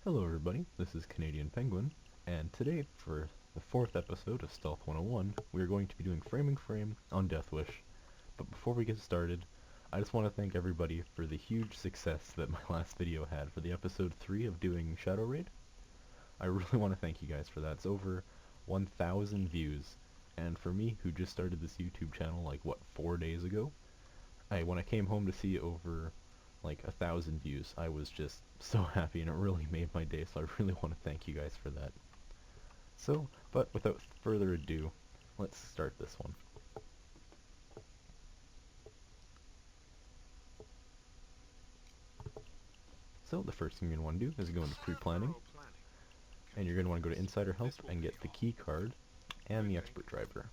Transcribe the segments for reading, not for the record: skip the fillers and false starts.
Hello everybody, this is Canadian Penguin, and today, for the fourth episode of Stealth 101, we are going to be doing Framing Frame on Death Wish. But before we get started, I just want to thank everybody for the huge success that my last video had for the episode 3 of doing Shadow Raid. I really want to thank you guys for that. It's over 1,000 views, and for me, who just started this YouTube channel like, 4 days ago, when I came home to see over like 1,000 views, I was just so happy, and it really made my day, so I really want to thank you guys for that. So, but without further ado, let's start this one. So the first thing you're going to want to do is go into pre-planning, and you're going to want to go to Insider Help and get the key card and the expert driver.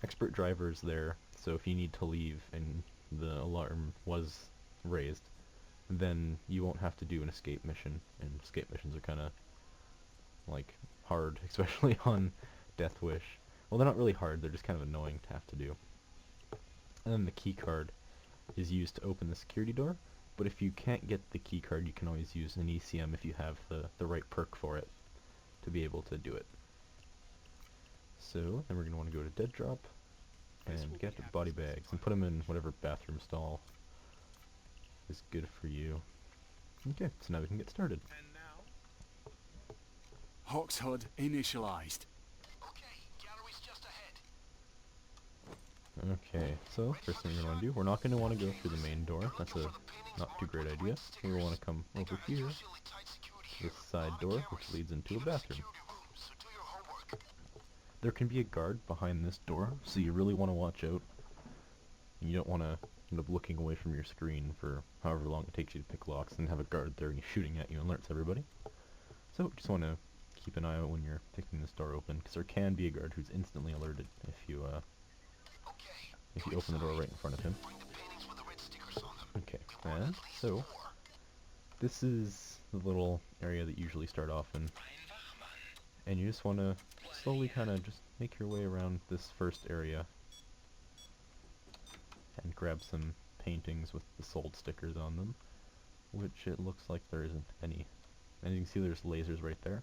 Expert driver is there, so if you need to leave and the alarm was raised, then you won't have to do an escape mission, and escape missions are kind of like hard, especially on Death Wish. Well, they're not really hard, they're just kind of annoying to have to do. And then the key card is used to open the security door, but if you can't get the key card, you can always use an ECM if you have the right perk for it to be able to do it. So then we're going to want to go to Dead Drop and get the body bags and put them in whatever bathroom stall is good for you. Okay, so now we can get started. Hawk's HUD initialized. Okay, so first thing we're going to want to do, we're not going to want to go through the main door. That's a not too great idea. We want to come over here, this side door, which leads into a bathroom. There can be a guard behind this door, so you really want to watch out. You don't want to end up looking away from your screen for however long it takes you to pick locks and have a guard there and he's shooting at you and alerts everybody. So just want to keep an eye out when you're picking this door open, because there can be a guard who's instantly alerted if you open the door right in front of him. Okay, and so this is the little area that you usually start off in, and you just want to slowly kind of just make your way around this first area and grab some paintings with the sold stickers on them, which it looks like there isn't any. And you can see there's lasers right there.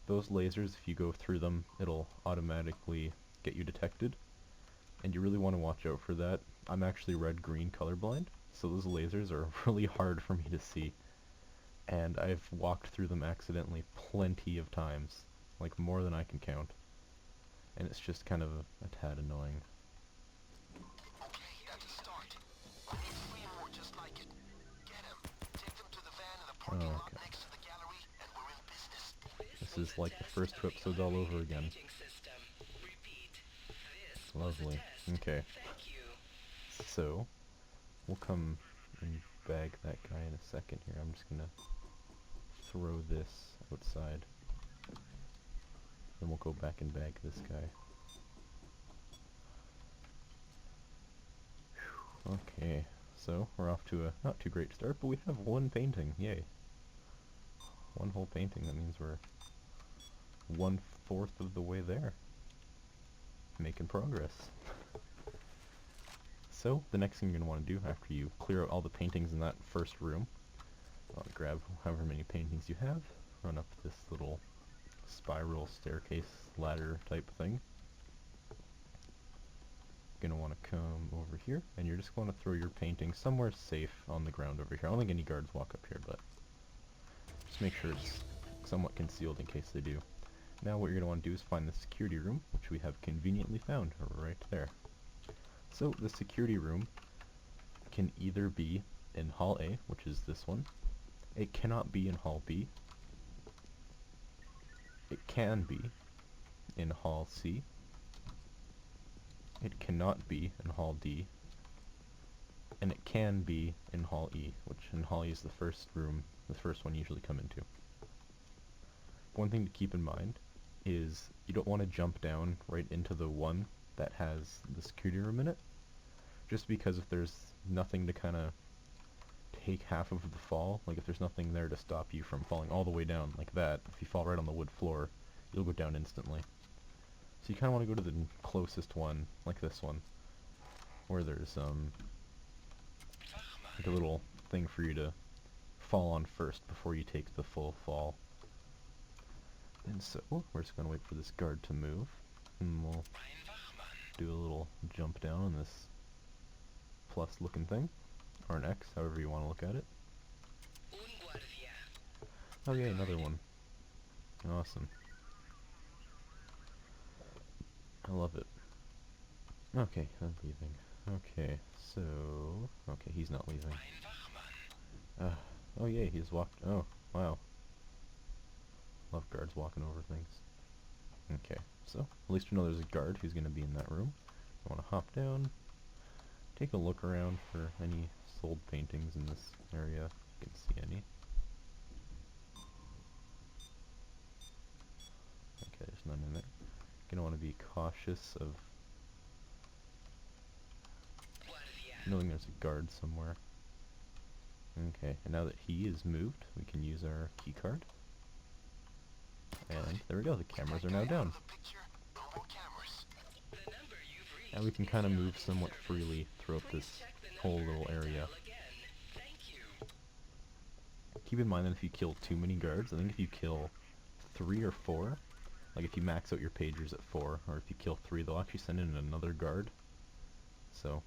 Those lasers, if you go through them, it'll automatically get you detected, and you really want to watch out for that. I'm actually red-green colorblind, so those lasers are really hard for me to see, and I've walked through them accidentally plenty of times, like more than I can count, and it's just kind of a tad annoying. Okay. This is like the first two episodes all over again. Lovely. Okay. So, we'll come and bag that guy in a second here. I'm just gonna throw this outside. Then we'll go back and bag this guy. Whew. Okay, so we're off to a not too great start, but we have one painting. Yay. One whole painting. That means we're 1/4 of the way there. Making progress. So, the next thing you're going to want to do after you clear out all the paintings in that first room, grab however many paintings you have, run up this little spiral staircase ladder type thing. You're going to want to come over here, and you're just going to throw your painting somewhere safe on the ground over here. I don't think any guards walk up here, but just make sure it's somewhat concealed in case they do. Now what you're going to want to do is find the security room, which we have conveniently found right there. So the security room can either be in Hall A, which is this one. It cannot be in Hall B. It can be in Hall C. It cannot be in Hall D. And it can be in Hall E, which in Hall E is the first room, the first one you usually come into. One thing to keep in mind is you don't want to jump down right into the one that has the security room in it, just because if there's nothing to kind of take half of the fall, like if there's nothing there to stop you from falling all the way down like that, if you fall right on the wood floor, you'll go down instantly. So you kind of want to go to the closest one, like this one, where there's like a little thing for you to fall on first before you take the full fall. And so, we're just going to wait for this guard to move, and we'll do a little jump down on this plus looking thing, or an X, however you want to look at it. Oh yeah, another one. Awesome. I love it. Okay, I'm leaving. Okay, so... Okay, he's not leaving. Oh yeah, he's walked... Oh, wow. Love guards walking over things. Okay, so at least we know there's a guard who's going to be in that room. I want to hop down, take a look around for any sold paintings in this area. You can see any. Okay, there's none in there. Gonna want to be cautious of knowing there's a guard somewhere. Okay, and now that he is moved, we can use our key card. And there we go, the cameras are now down. Now we can kind of move somewhat freely throughout this whole little area. Keep in mind that if you kill too many guards, I think if you kill 3 or 4, like if you max out your pagers at 4, or if you kill 3, they'll actually send in another guard. So,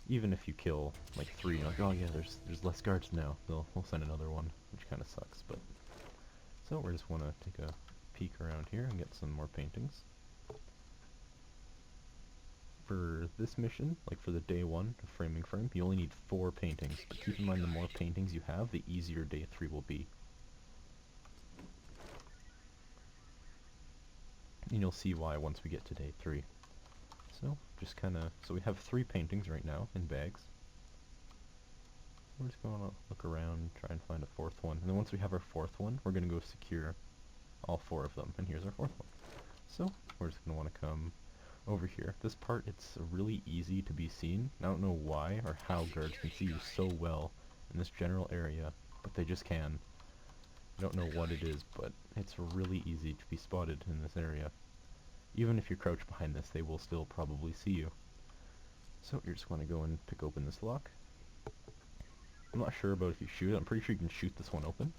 even if you kill like 3, you're like, oh yeah, there's less guards now, they'll send another one, which kind of sucks, but... So we just want to take a peek around here and get some more paintings. For this mission, like for the day 1 of Framing Frame, you only need 4 paintings, but keep in mind the more paintings you have, the easier day 3 will be. And you'll see why once we get to day 3. So, just kinda, so we have 3 paintings right now in bags. We're just going to look around, try and find a 4th one, and then once we have our 4th one, we're going to go secure all 4 of them, and here's our 4th one. So, we're just going to want to come over here. This part, it's really easy to be seen. I don't know why or how guards can see you so well in this general area, but they just can. I don't know what it is, but it's really easy to be spotted in this area. Even if you crouch behind this, they will still probably see you. So you're just going to go and pick open this lock. I'm not sure about if you shoot it. I'm pretty sure you can shoot this one open.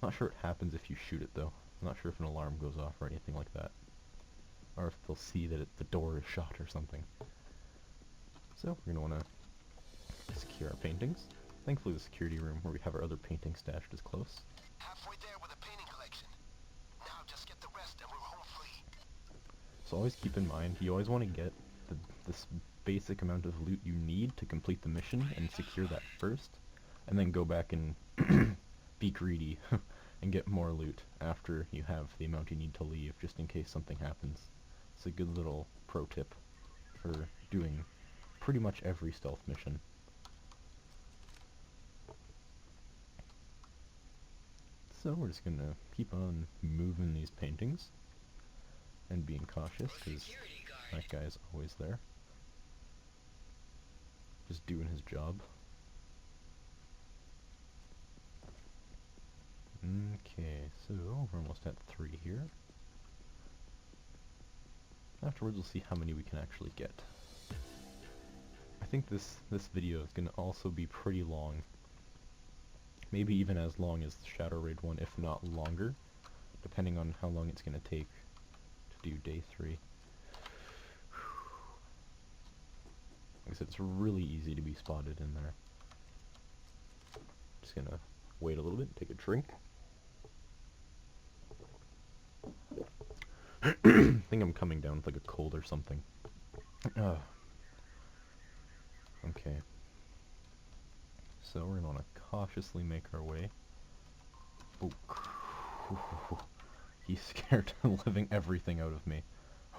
I'm not sure what happens if you shoot it though. I'm not sure if an alarm goes off or anything like that. Or if they'll see that the door is shut or something. So we're going to want to secure our paintings. Thankfully the security room where we have our other painting stashed is close. Halfway there with a painting collection. Now just get the rest and we're home free. So always keep in mind, you always want to get this basic amount of loot you need to complete the mission and secure that first. And then go back and be greedy and get more loot after you have the amount you need to leave, just in case something happens. It's a good little pro tip for doing pretty much every stealth mission. So we're just going to keep on moving these paintings and being cautious, because that guy's always there. Just doing his job. Okay, so we're almost at 3 here. Afterwards we'll see how many we can actually get. I think this video is going to also be pretty long. Maybe even as long as the Shadow Raid one, if not longer, depending on how long it's going to take to do day 3. Like I said, it's really easy to be spotted in there. Just going to wait a little bit, take a drink. I think I'm coming down with like a cold or something. Okay. So we're gonna want to cautiously make our way. Oh, he scared the living everything out of me.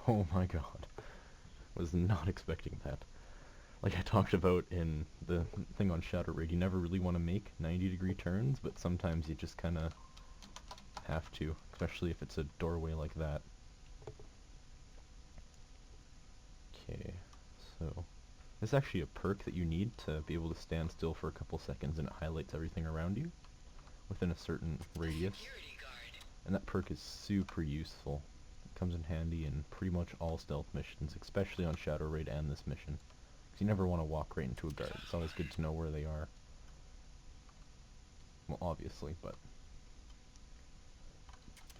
Oh my god. Was not expecting that. Like I talked about in the thing on Shadow Raid, you never really want to make 90-degree turns, but sometimes you just kind of have to, especially if it's a doorway like that. Okay, so this is actually a perk that you need to be able to stand still for a couple seconds, and it highlights everything around you within a certain radius. And that perk is super useful. It comes in handy in pretty much all stealth missions, especially on Shadow Raid and this mission. Because you never want to walk right into a guard. It's always good to know where they are. Well, obviously, but...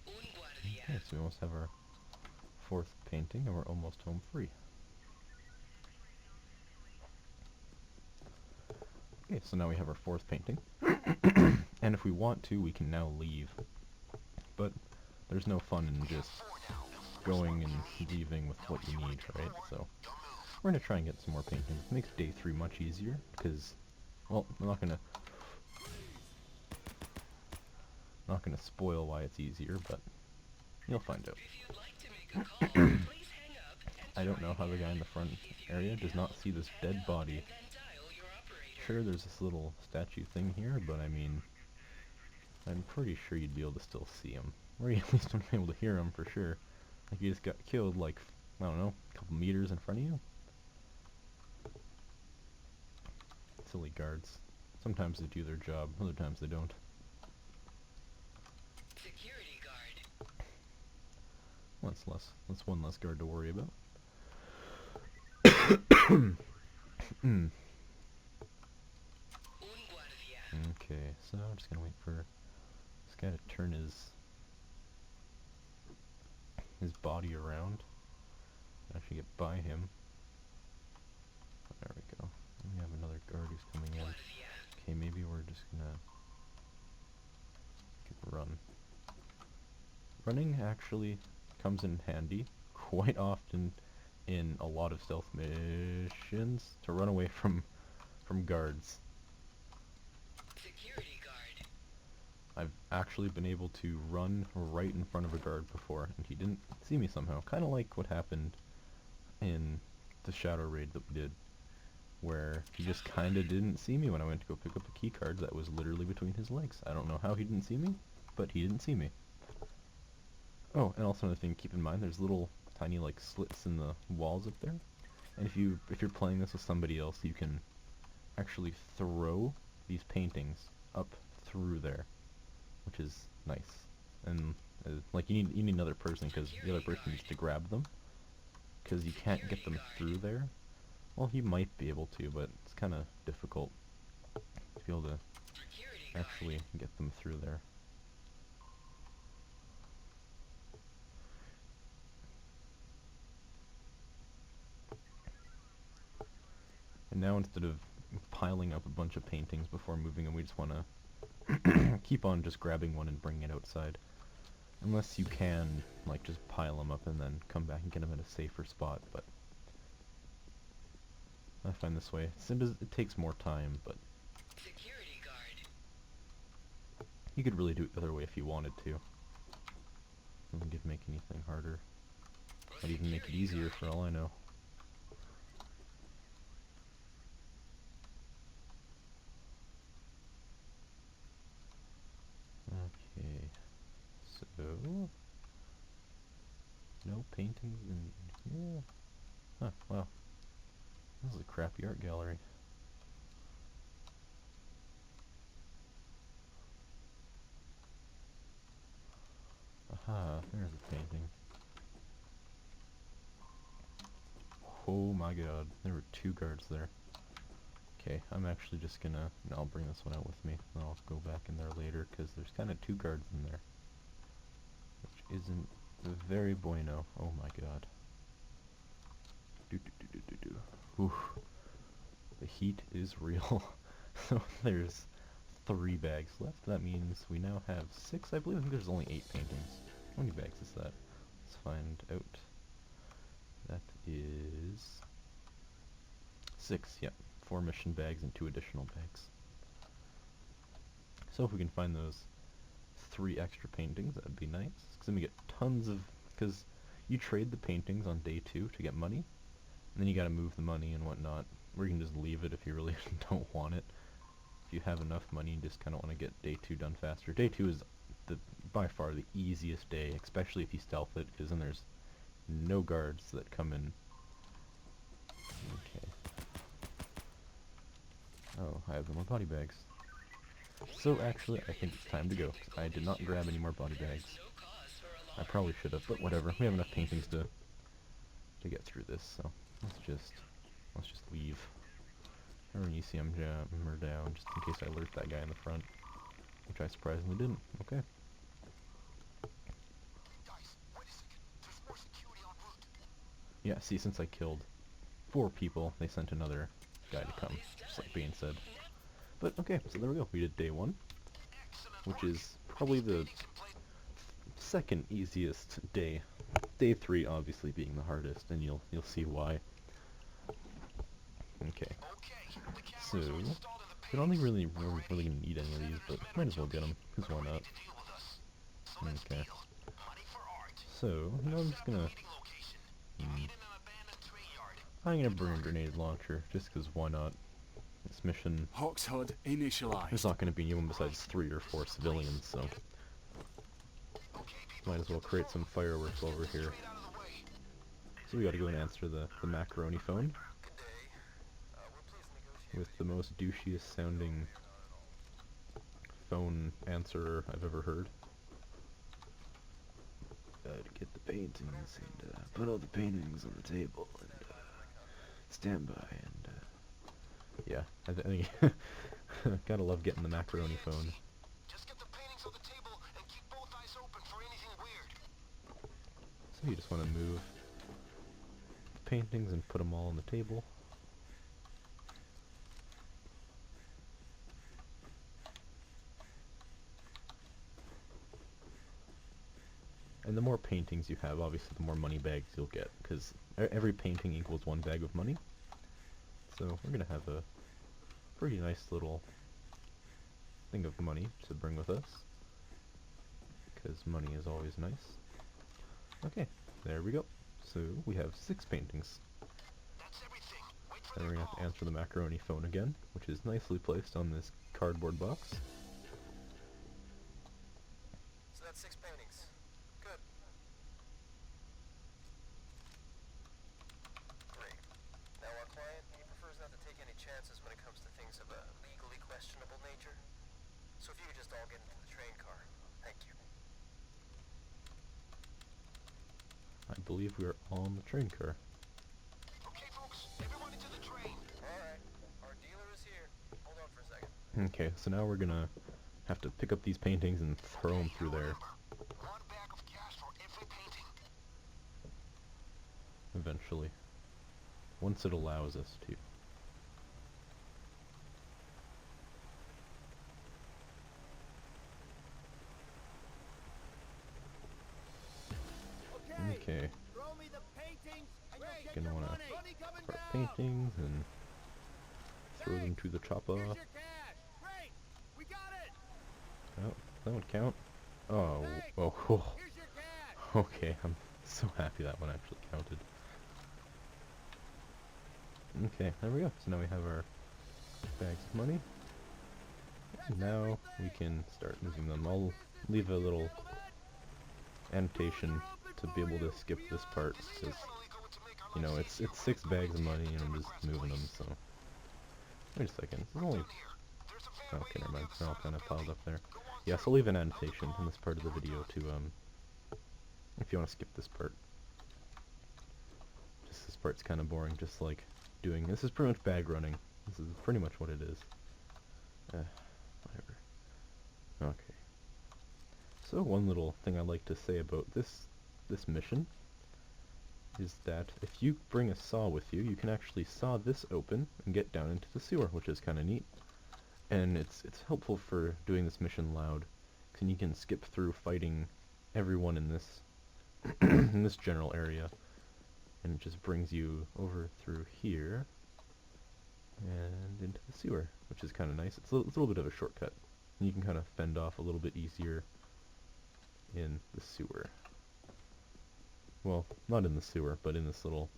Okay, so we almost have our 4th painting, and we're almost home free. Okay, so now we have our 4th painting. And if we want to, we can now leave. But there's no fun in just going and leaving with what you need, right? So we're going to try and get some more paintings. It makes day 3 much easier, because, well, I'm not gonna spoil why it's easier, but you'll find out. I don't know how the guy in the front area does not see this dead body. Sure, there's this little statue thing here, but I mean, I'm pretty sure you'd be able to still see him. Or you at least wouldn't be able to hear him for sure. Like he just got killed like, I don't know, a couple meters in front of you. Silly guards. Sometimes they do their job, other times they don't. Security guard. That's one less guard to worry about. Okay, so I'm just gonna wait for this guy to turn his body around. Actually get by him. There we go. We have another guard who's coming in. Okay, maybe we're just gonna run. Running actually comes in handy quite often in a lot of stealth missions to run away from guards. Security guard. I've actually been able to run right in front of a guard before, and he didn't see me somehow. Kind of like what happened in the Shadow Raid that we did, where he just kind of didn't see me when I went to go pick up a key card that was literally between his legs. I don't know how he didn't see me, but he didn't see me. Oh, and also another thing to keep in mind, there's little tiny like slits in the walls up there. And if you're playing this with somebody else, you can actually throw these paintings up through there, which is nice. And like you need another person, because the other person needs to grab them, because you can't get them through there. Well, he might be able to, but it's kind of difficult to be able to actually get them through there. And now instead of piling up a bunch of paintings before moving them, we just want to keep on just grabbing one and bringing it outside. Unless you can, like, just pile them up and then come back and get them at a safer spot, but I find this way, it takes more time, but Security guard. you could really do it the other way if you wanted to. It wouldn't make anything harder. Might even make it easier for all I know. Okay, so no paintings in here. Huh, wow. This is a crappy art gallery. Aha, there's a painting. Oh my god, there were 2 guards there. Okay, I'm actually just gonna... I'll bring this one out with me, and I'll go back in there later, because there's kind of 2 guards in there. Which isn't very bueno. Oh my god. Oof. The heat is real. So there's 3 bags left. That means we now have 6, I believe. I think there's only 8 paintings. How many bags is that? Let's find out. That is 6, yep. 4 mission bags and 2 additional bags. So if we can find those 3 extra paintings, that would be nice. Because then we get tons of... Because you trade the paintings on day 2 to get money, and then you gotta move the money and whatnot. Or you can just leave it if you really don't want it. If you have enough money and just kind of want to get day 2 done faster. Day 2 is by far the easiest day, especially if you stealth it, because then there's no guards that come in. Okay. Oh, I have no more body bags. So actually, I think it's time to go. I did not grab any more body bags. I probably should have, but whatever. We have enough paintings to get through this, so let's just leave. Everyone you see him jump or down, just in case I alert that guy in the front. which I surprisingly didn't. Okay. Guys, wait a second. There's more security en route. Yeah, see, since I killed 4 people, they sent another guy to come, just like Bane said. But okay, so there we go. We did day 1, Excellent which work. is probably the Paintings in place. second easiest day. Day 3 obviously being the hardest, and you'll see why. Okay, Okay, the so cameras are installed in the we don't paintings. really We're ready. gonna need any of these, but Senators might as well get Menachuki them, because why are ready not? to deal with us. So let's Okay, deal. Money for art. so now I'm just Set the gonna meeting location. You meet in an abandoned train yard. I'm gonna Good bring a luck. grenade launcher, just because why not? This mission, Hawk's HUD there's initialized. not gonna be anyone besides 3 or 4 civilians, so Okay, people. might as well create some fireworks over Get this here. train out of the way. So we gotta go and answer the macaroni phone, Good day. We're pleased to negotiate with the most douchiest sounding phone answerer I've ever heard. To get the paintings and put all the paintings on the table and stand by and yeah, I think gotta love getting the macaroni phone. Just get the paintings on the table and keep both eyes open for anything weird. So you just want to move the paintings and put them all on the table. And the more paintings you have, obviously the more money bags you'll get, because every painting equals 1 bag of money. So we're gonna have a pretty nice little thing of money to bring with us, because money is always nice. Okay, there we go. So we have 6 paintings. That's everything. Wait for Then their we're gonna have call. to answer the macaroni phone again, which is nicely placed on this cardboard box. So that's 6 paintings. Good. Great. Now our client, he prefers not to take any chances when it comes to things of a legally questionable nature. So if you could just all get into the train car. Thank you. I believe we are all on the train car. Okay, folks. Everyone into the train. All right. Our dealer is here. Hold on for a second. Okay, so now we're gonna have to pick up these paintings and throw them through there Remember, 1 bag of cash for every painting. eventually, once it allows us to. Okay, Throw me the paintings and you'll get gonna your wanna money. Money coming put down. paintings and throw them to the chopper. Here's your cash. Great. We got it. Oh, that would count. Oh, Thanks. oh, oh. Here's your cash. Okay, I'm so happy that one actually counted. Okay, there we go. So now we have our bags of money. And now we can start moving them. I'll leave a little annotation to be able to skip this part, because, you know, it's 6 bags of money and I'm just moving them, so. Wait a second, this is only... Okay, never mind, they're all kind of piled up there. Yes, I'll leave an annotation in this part of the video to, if you want to skip this part. Just this part's kind of boring, just like doing... This is pretty much bag running. This is pretty much what it is. Whatever. Okay. So one little thing I'd like to say about this mission is that if you bring a saw with you, you can actually saw this open and get down into the sewer, which is kind of neat. And it's helpful for doing this mission loud, because you can skip through fighting everyone in this in this general area, and it just brings you over through here and into the sewer, which is kind of nice. It's a little bit of a shortcut. And you can kind of fend off a little bit easier in the sewer. Well, not in the sewer, but in this little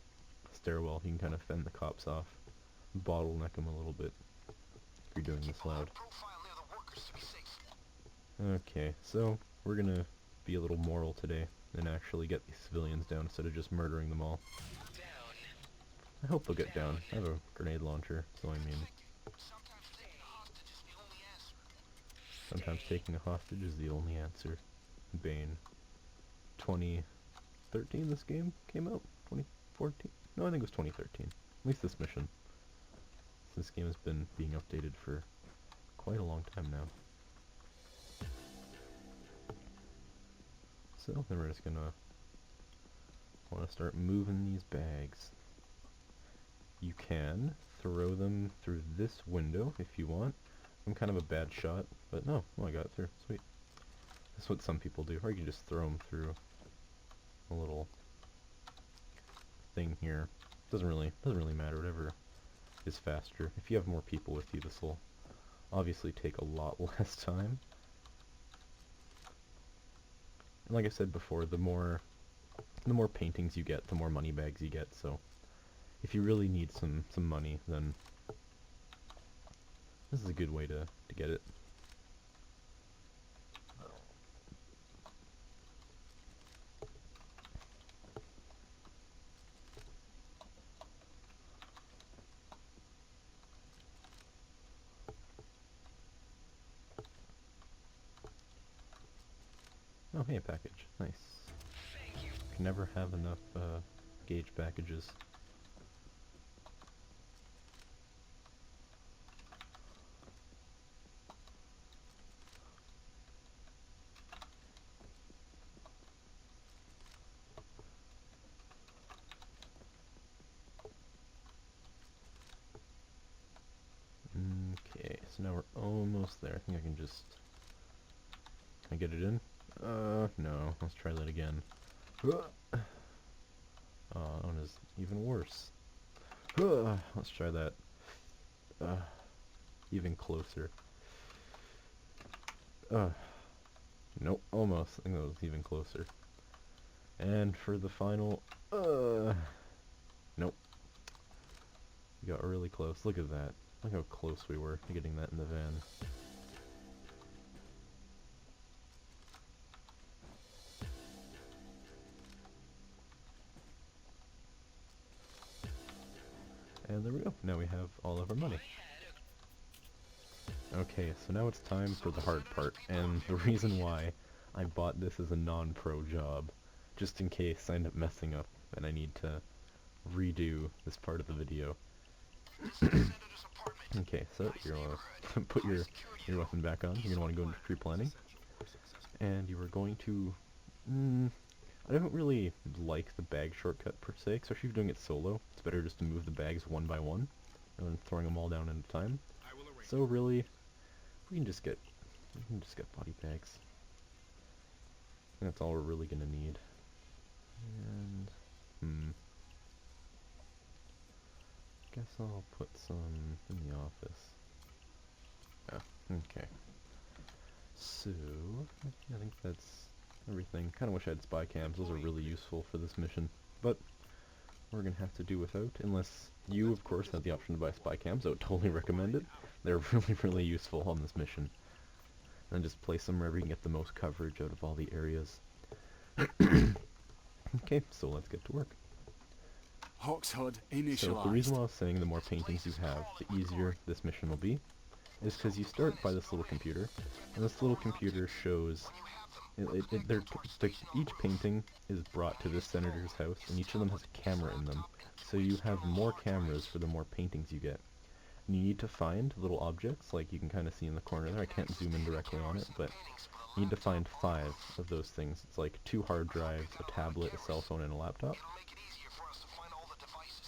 stairwell, you can kind of fend the cops off, bottleneck them a little bit if you're doing this loud. Okay, so we're gonna be a little moral today and actually get these civilians down instead of just murdering them all. Down. I hope they'll get down. I have a grenade launcher, so I mean, sometimes taking a hostage is the only answer. Bane. 2013 this game came out? 2014? No, I think it was 2013. At least this mission. This game has been being updated for quite a long time now. So then we're just gonna want to start moving these bags. You can throw them through this window if you want. I'm kind of a bad shot, but no, oh, I got it through. Sweet. That's what some people do. Or you can just throw them through a little thing here. Doesn't really matter. Whatever is faster. If you have more people with you, this will obviously take a lot less time. And like I said before, the more paintings you get, the more money bags you get. So if you really need some money, then this is a good way to get it. Oh, hey, a package. Nice. Can never have enough gauge packages. Okay, so now we're almost there. I think I can just... Can I get it in? No. Let's try that again. That one is even worse. Let's try that. Even closer. Nope, almost. I think that was even closer. And for the final... Nope. We got really close. Look at that. Look how close we were to getting that in the van. And there we go. Now we have all of our money. Okay, so now it's time for the hard part, and the reason why I bought this as a non-pro job, just in case I end up messing up and I need to redo this part of the video. Okay, so you're going to put your weapon back on. You're going to want to go into pre-planning, and you are going to... I don't really like the bag shortcut per se, especially if you're doing it solo. It's better just to move the bags one by one, rather than throwing them all down at a time. So really, we can just get body bags. That's all we're really gonna need. And guess I'll put some in the office. Oh, okay. So I think that's everything. Kind of wish I had spy cams. Those are really useful for this mission, but we're gonna have to do without, unless you, of course, have the option to buy spy cams. I would totally recommend it. They're really useful on this mission. And just place them wherever you can get the most coverage out of all the areas. Okay, so let's get to work. Hawk's HUD So initialized. the reason why I was saying the more paintings you have, the easier this mission will be, is because you start by this little computer, and this little computer shows... each painting is brought to this senator's house, and each of them has a camera in them. So you have more cameras for the more paintings you get. And you need to find little objects, like you can kind of see in the corner there. I can't zoom in directly on it, but you need to find 5 of those things. It's like 2 hard drives, a tablet, a cell phone, and a laptop.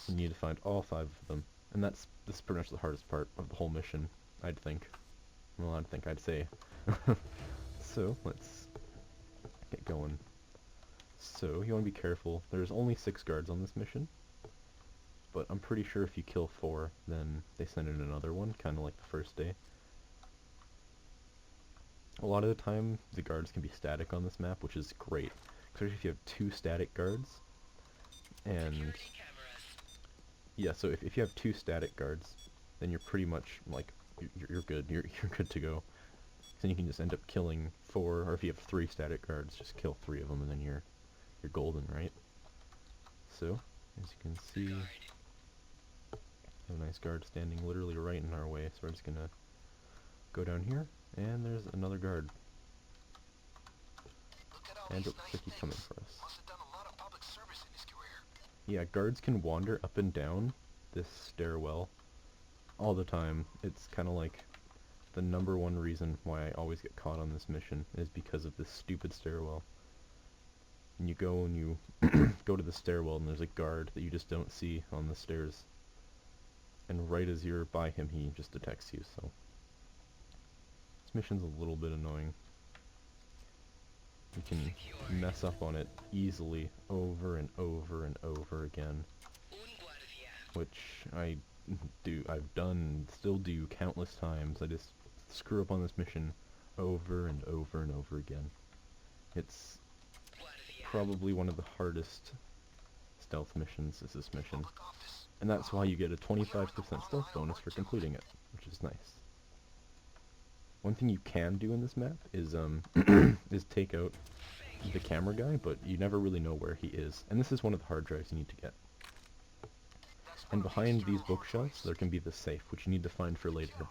And you need to find all 5 of them. And this is pretty much the hardest part of the whole mission, I'd think. Well, I'd say. So, let's get going. So, you want to be careful. There's only 6 guards on this mission. But I'm pretty sure if you kill 4, then they send in another one, kind of like the first day. A lot of the time, the guards can be static on this map, which is great. Especially if you have 2 static guards. And... yeah, so if you have 2 static guards, then you're pretty much, like, you're good. You're good to go. Then you can just end up killing 4, or if you have 3 static guards, just kill 3 of them, and then you're golden, right? So, as you can see... a nice guard standing literally right in our way, so we're just gonna go down here, and there's another guard. And it looks like he's coming for us. Yeah, guards can wander up and down this stairwell all the time. It's kind of like the #1 reason why I always get caught on this mission is because of this stupid stairwell. and you go and you go to the stairwell, and there's a guard that you just don't see on the stairs. And right as you're by him, he just detects you, so... This mission's a little bit annoying. You can mess up on it easily over and over and over again. Which I've done and still do countless times. I just screw up on this mission over and over and over again. It's probably one of the hardest stealth missions is this mission. And that's why you get a 25% stealth bonus for completing it, which is nice. One thing you can do in this map is is take out the camera guy, but you never really know where he is. And this is one of the hard drives you need to get. And behind these bookshelves, there can be the safe, which you need to find for later.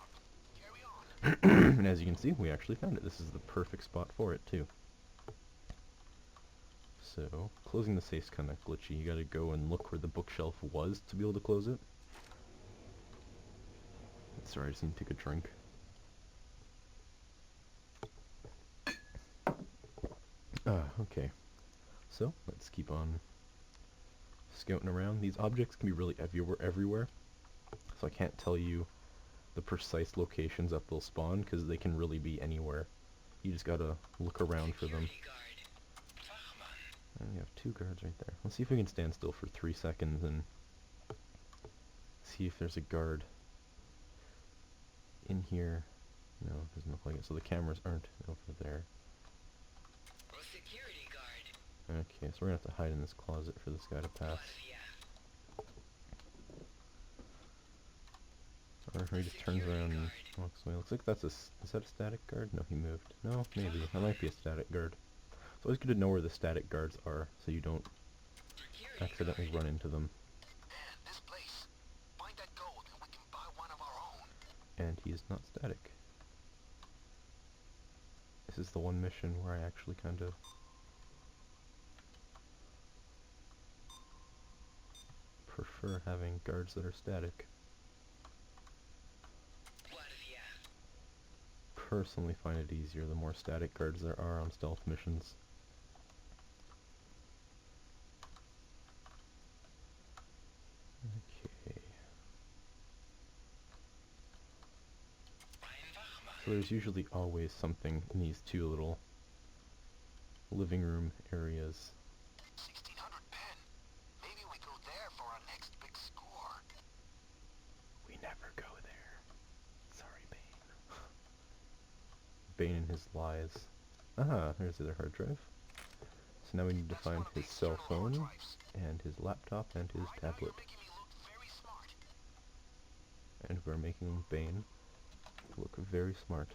And as you can see, we actually found it. This is the perfect spot for it, too. So, closing the safe's kind of glitchy. You gotta go and look where the bookshelf was to be able to close it. Sorry, I just need to take a drink. Okay. So, let's keep on scouting around. These objects can be really everywhere, so I can't tell you the precise locations that they'll spawn, because they can really be anywhere. You just gotta look around for them. And we have 2 guards right there. Let's see if we can stand still for 3 seconds and see if there's a guard in here. No, it doesn't look like it. So the cameras aren't over there. Okay, so we're gonna have to hide in this closet for this guy to pass. Or he just turns around and walks away. Looks like that's is that a static guard? No, he moved. No, maybe. That might be a static guard. It's always good to know where the static guards are, so you don't accidentally run into them. And he is not static. This is the one mission where I actually kind of prefer having guards that are static. Personally find it easier the more static guards there are on stealth missions. Okay. So there's usually always something in these 2 little living room areas. 1600 pen. Maybe we go there for our next big score. We never go there. Sorry, Bane. Bane and his lies. Ah, there's the other hard drive. So now we need to find his cell phone, and his laptop, and his tablet. And we're making Bane look very smart.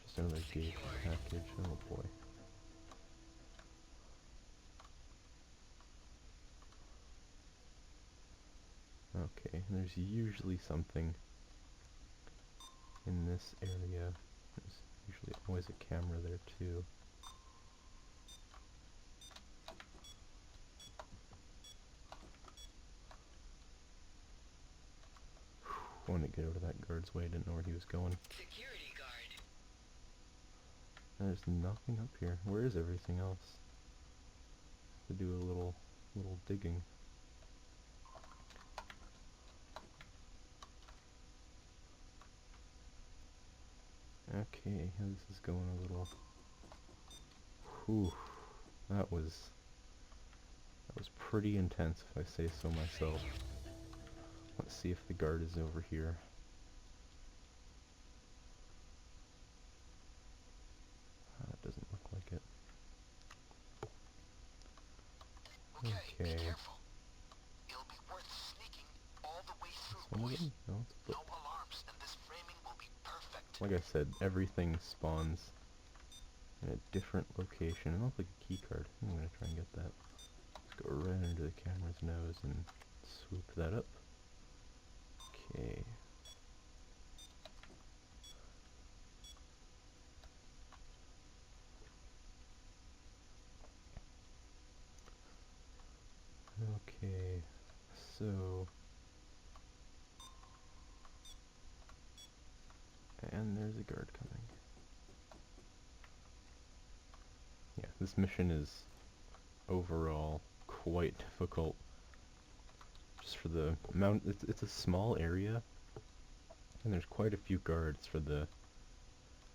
Just another gate package. Oh boy. Okay, and there's usually something in this area. There's usually always a camera there too. I wanted to get out of that guard's way. I didn't know where he was going. Security guard. There's nothing up here. Where is everything else? To do a little digging. Okay, this is going a little... Whew, that was pretty intense if I say so myself. Let's see if the guard is over here. That doesn't look like it. Okay. Be careful. It'll be worth sneaking all the way through, One of boys. them? No, it's No alarms, and this framing will be perfect. like I said, everything spawns in a different location. It looks like a key card. I'm gonna try and get that. Let's go right into the camera's nose and swoop that up. Okay. Okay, so And there's a guard coming. Yeah, this mission is overall quite difficult. Just for the amount, it's a small area, and there's quite a few guards for the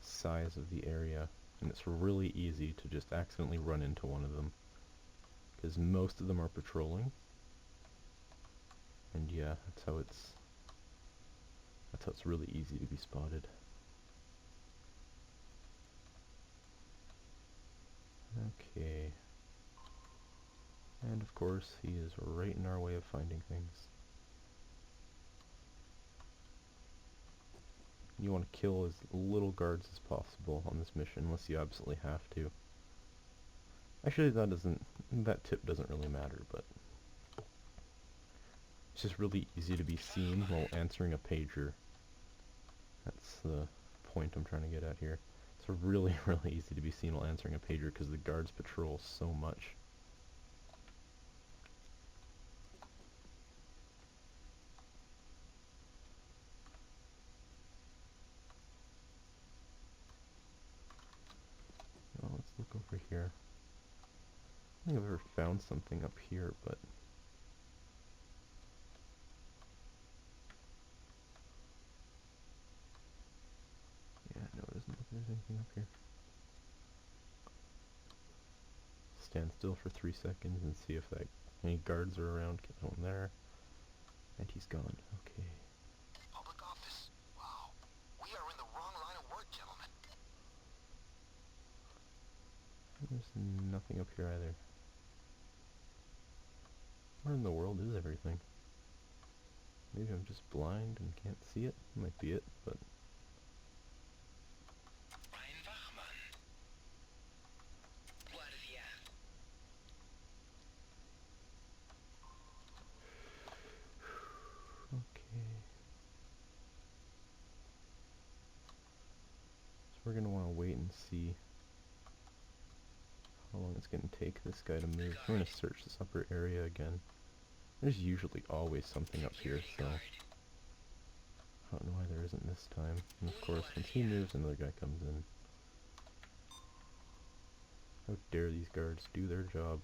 size of the area, and it's really easy to just accidentally run into one of them, because most of them are patrolling. And yeah, that's how it's really easy to be spotted. Okay. And of course, he is right in our way of finding things. You want to kill as little guards as possible on this mission, unless you absolutely have to. Actually, that tip doesn't really matter, but it's just really easy to be seen while answering a pager. That's the point I'm trying to get at here. It's really, really easy to be seen while answering a pager because the guards patrol so much. Oh, let's look over here. I don't think I've ever found something up here, but yeah, no, it doesn't look like there's anything up here. Stand still for 3 seconds and see if any guards are around. Get one there. And he's gone. Okay. Public office. Wow. We are in the wrong line of work, gentlemen. There's nothing up here either. Where in the world is everything? Maybe I'm just blind and can't see it. Might be it, but Ein Wachmann. Guardia. okay. So we're gonna want to wait and see how long it's gonna take this guy to move. I'm gonna search this upper area again. There's usually always something up here, so I don't know why there isn't this time. And of course, once he moves, another guy comes in. How dare these guards do their job?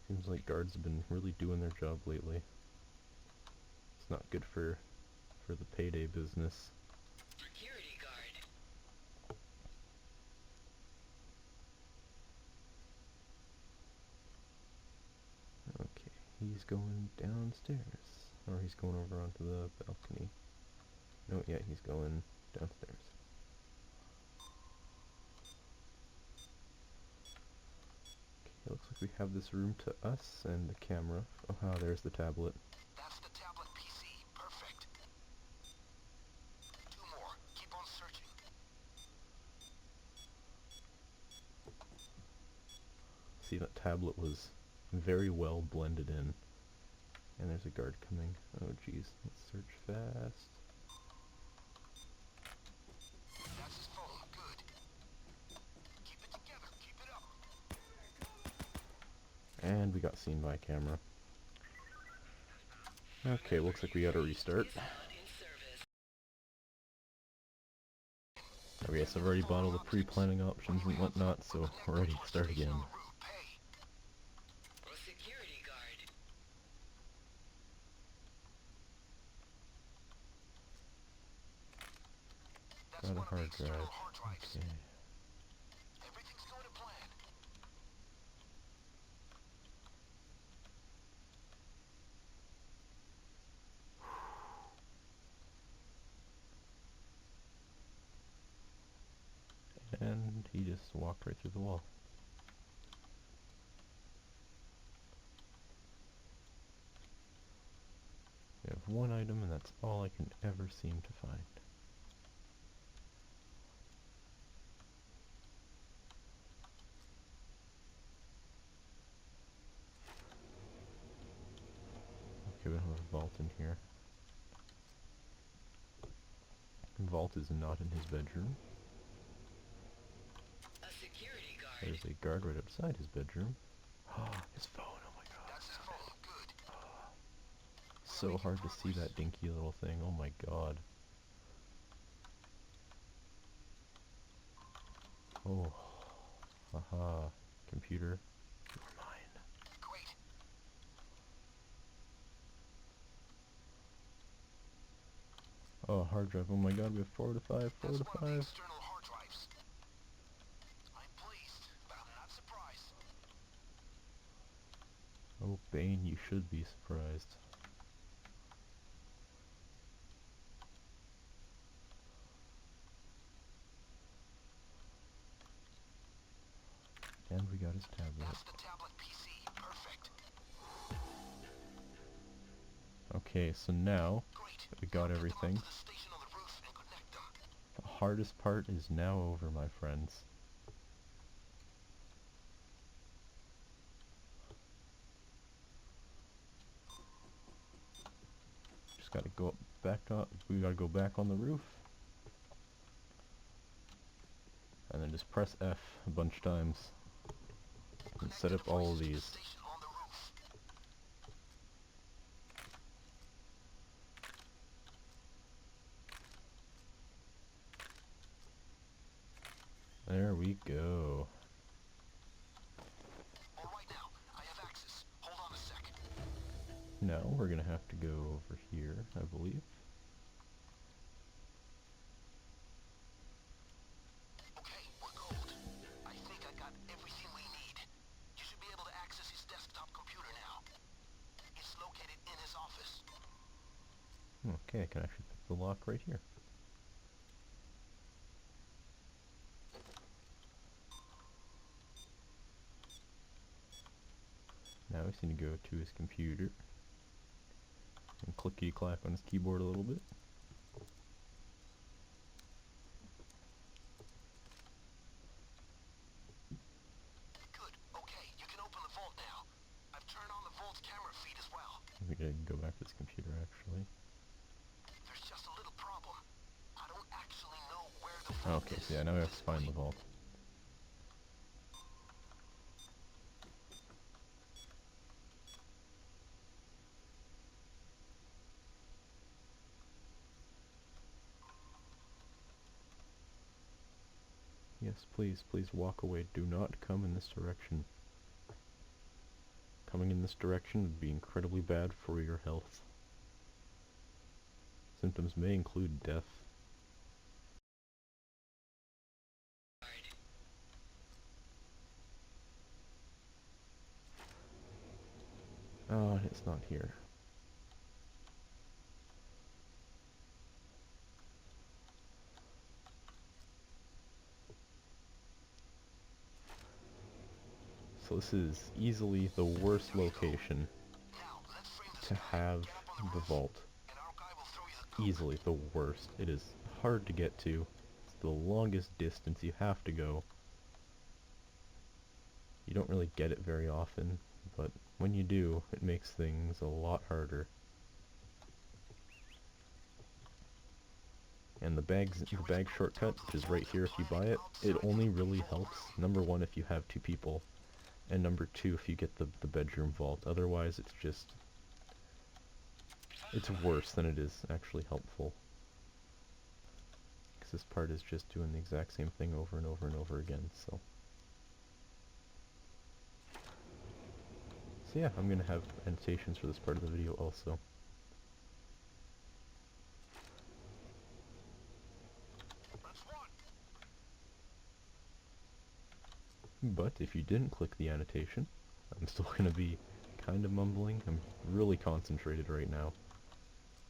Seems like guards have been really doing their job lately. It's not good for the payday business. Security guard. Okay, he's going downstairs. Or he's going over onto the balcony. No, yeah, he's going downstairs. Okay, looks like we have this room to us and the camera. Oh, there's the tablet. That's the tablet PC. Perfect. 2 more. Keep on searching. See, that tablet was very well blended in. And there's a guard coming. Oh jeez, let's search fast. That's his phone. Good. Keep it together. Keep it up. And we got seen by camera. Okay, looks like we gotta restart. Is not in service. Oh yes, I've already bought all the pre-planning options and whatnot, so we're ready to start again. Security guard. Got a hard drive. Okay. Everything's going to plan. And he just walked right through the wall. We have one item and that's all I can ever seem to find. Okay, we don't have a vault in here. Vault is not in his bedroom. A security guard. There's a guard right outside his bedroom. His phone, oh my god. That's his phone. Good. So hard to see that dinky little thing, oh my god. Oh. Haha. Computer. You're mine. Great. Oh, hard drive. Oh my god, we have 4 to 5, 4 That's to one of the 5. external hard drives. I'm pleased, but I'm not surprised. Oh, Bane, you should be surprised. And we got his tablet. That's the tablet PC. Perfect. Okay, so now Great. that we got Get them everything, up to the station on the roof and connect them. the hardest part is now over, my friends. Just gotta go up, back up. We gotta go back on the roof, and then just press F a bunch of times and set up all of these. Station on the roof. There we go. All right now, I have access. Hold on a second. Now we're gonna have to go over here, I believe. Okay, we're gold. I think I got everything we need. You should be able to access his desktop computer now. It's located in his office. Okay, I can actually pick the lock right here. Now we just need to go to his computer and clickety-clack on his keyboard a little bit. Good. Okay, you can open the vault now. I've turned on the vault's camera feed as well. We gotta go back to his computer actually. There's just a little problem. I don't actually know where the vault Okay, is. so yeah, now we have This to find way. the vault. Yes, please, please walk away. Do not come in this direction. Coming in this direction would be incredibly bad for your health. Symptoms may include death. Oh, it's not here. So this is easily the worst location Now, let's frame this to guy. have Get up on the roof, vault. and our guy will throw you the coop. Easily the worst. It is hard to get to. It's the longest distance you have to go. You don't really get it very often, but when you do, it makes things a lot harder. And the bag shortcut, which is right here if you buy it, it only really helps, number one, if you have 2 people, and number 2, if you get the bedroom vault. Otherwise, it's just, it's worse than it is actually helpful. Because this part is just doing the exact same thing over and over and over again, so. So yeah, I'm gonna have annotations for this part of the video also. Let's run. But if you didn't click the annotation, I'm still gonna be kind of mumbling. I'm really concentrated right now.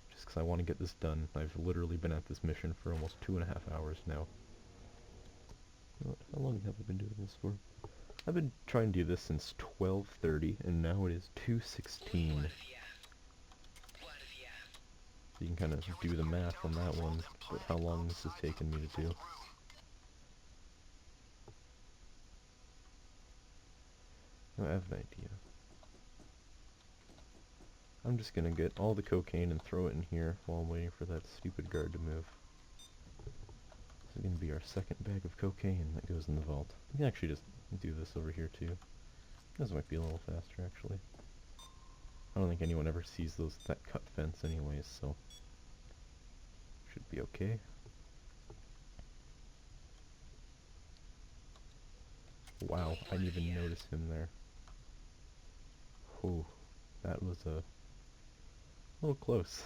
Just because I want to get this done. I've literally been at this mission for almost 2.5 hours now. How long have I been doing this for? I've been trying to do this since 12:30, and now it is 2:16. So you can kind of do the math on that one, but how long this has taken me to do. I have an idea. I'm just gonna get all the cocaine and throw it in here while I'm waiting for that stupid guard to move. This is gonna be our second bag of cocaine that goes in the vault. We can actually just do this over here too. This might be a little faster actually. I don't think anyone ever sees that cut fence anyways, so should be okay. Wow, I didn't even notice him there. Oh, that was a little close.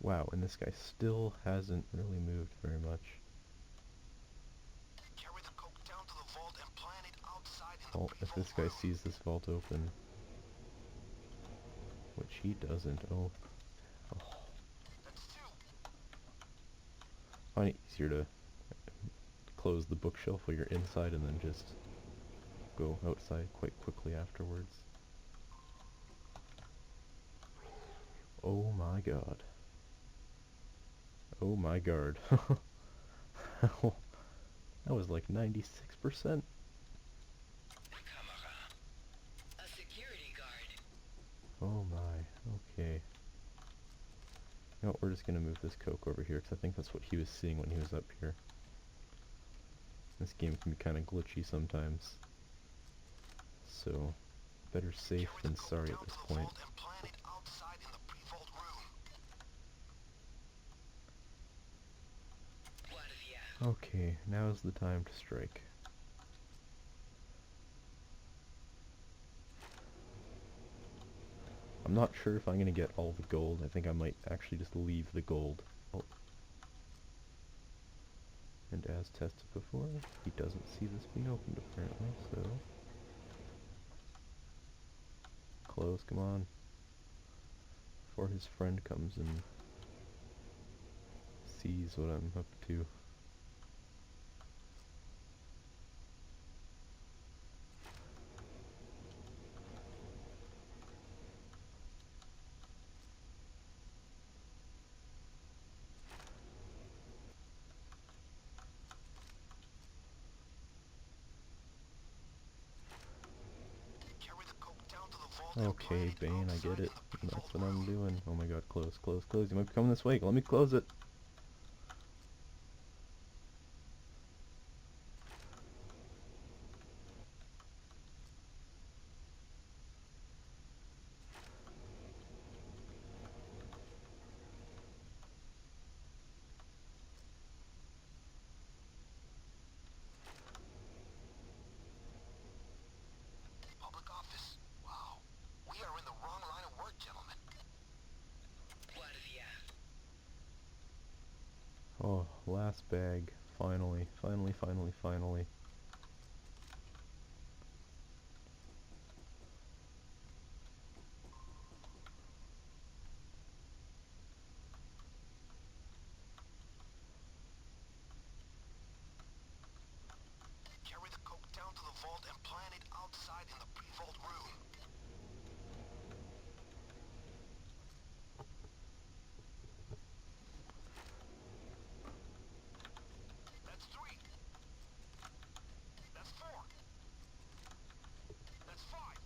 Wow, and this guy still hasn't really moved very much. Carry the coke down to the vault and plant it outside in the Well, if this guy sees this vault open, which he doesn't, oh. That's two. Find it easier to close the bookshelf while you're inside and then just go outside quite quickly afterwards. Oh my god. Oh my god. That was like 96%. A security guard. Oh my, okay. You know what, we're just gonna move this coke over here, because I think that's what he was seeing when he was up here. This game can be kind of glitchy sometimes. So, better safe than sorry at this point. Okay, now's the time to strike. I'm not sure if I'm gonna get all the gold. I think I might actually just leave the gold. Oh. And as tested before, he doesn't see this being opened apparently, so... Close, come on. Before his friend comes and sees what I'm up to. Okay, Bane, I get it. That's what I'm doing. Oh my god, close, close, close. You might be coming this way. Let me close it. Public office. Wow. We are in the wrong line of work, gentlemen. Oh, last bag. Finally, finally, finally, finally. Carry the coke down to the vault and plant it outside in the pre-vault room. That's three. That's four. That's five.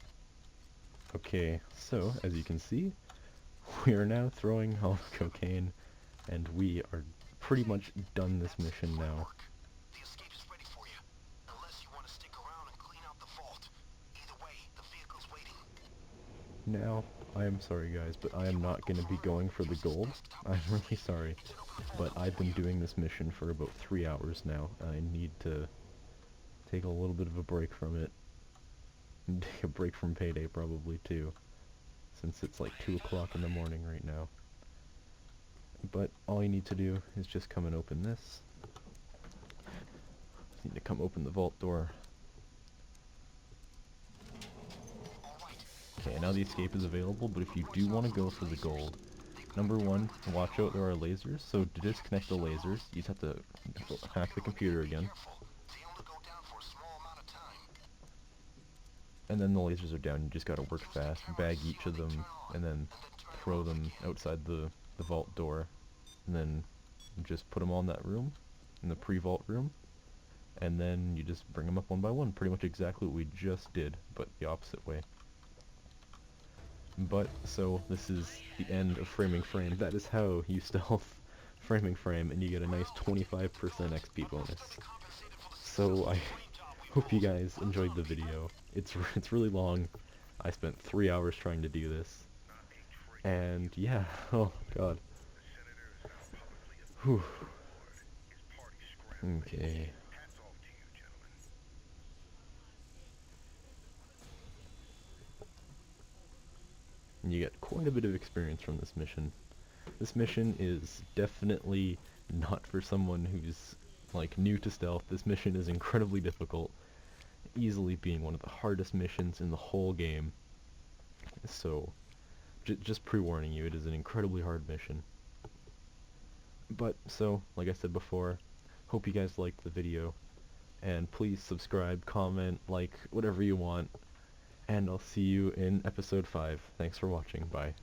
Okay, so, as you can see, we are now throwing all the cocaine, and we are pretty much done this mission now. The escape is ready for you. Unless you want to stick around and clean out the vault. Either way, the vehicle's waiting. Now, I am sorry guys, but I am not going to be going for the gold. I'm really sorry, but I've been doing this mission for about 3 hours now. I need to take a little bit of a break from it. And take a break from Payday probably too, since it's like 2 o'clock in the morning right now. But all you need to do is just come and open this. Just need to come open the vault door. Okay, now the escape is available, but if you do want to go for the gold, number one, watch out, there are lasers, so to disconnect the lasers, you just have to hack the computer again. And then the lasers are down, you just gotta work fast, bag each of them, and then throw them outside the vault door, and then just put them all in that room, in the pre-vault room, and then you just bring them up one by one, pretty much exactly what we just did, but the opposite way. But, so, this is the end of Framing Frame. That is how you stealth Framing Frame, and you get a nice 25% XP bonus. So, I hope you guys enjoyed the video. It's really long. I spent 3 hours trying to do this. And yeah, oh god. Whew. Okay. And you get quite a bit of experience from this mission. This mission is definitely not for someone who's like new to stealth. This mission is incredibly difficult, easily being one of the hardest missions in the whole game. So, just pre-warning you, it is an incredibly hard mission. But, so, like I said before, hope you guys liked the video, and please subscribe, comment, like, whatever you want, and I'll see you in episode 5. Thanks for watching, bye.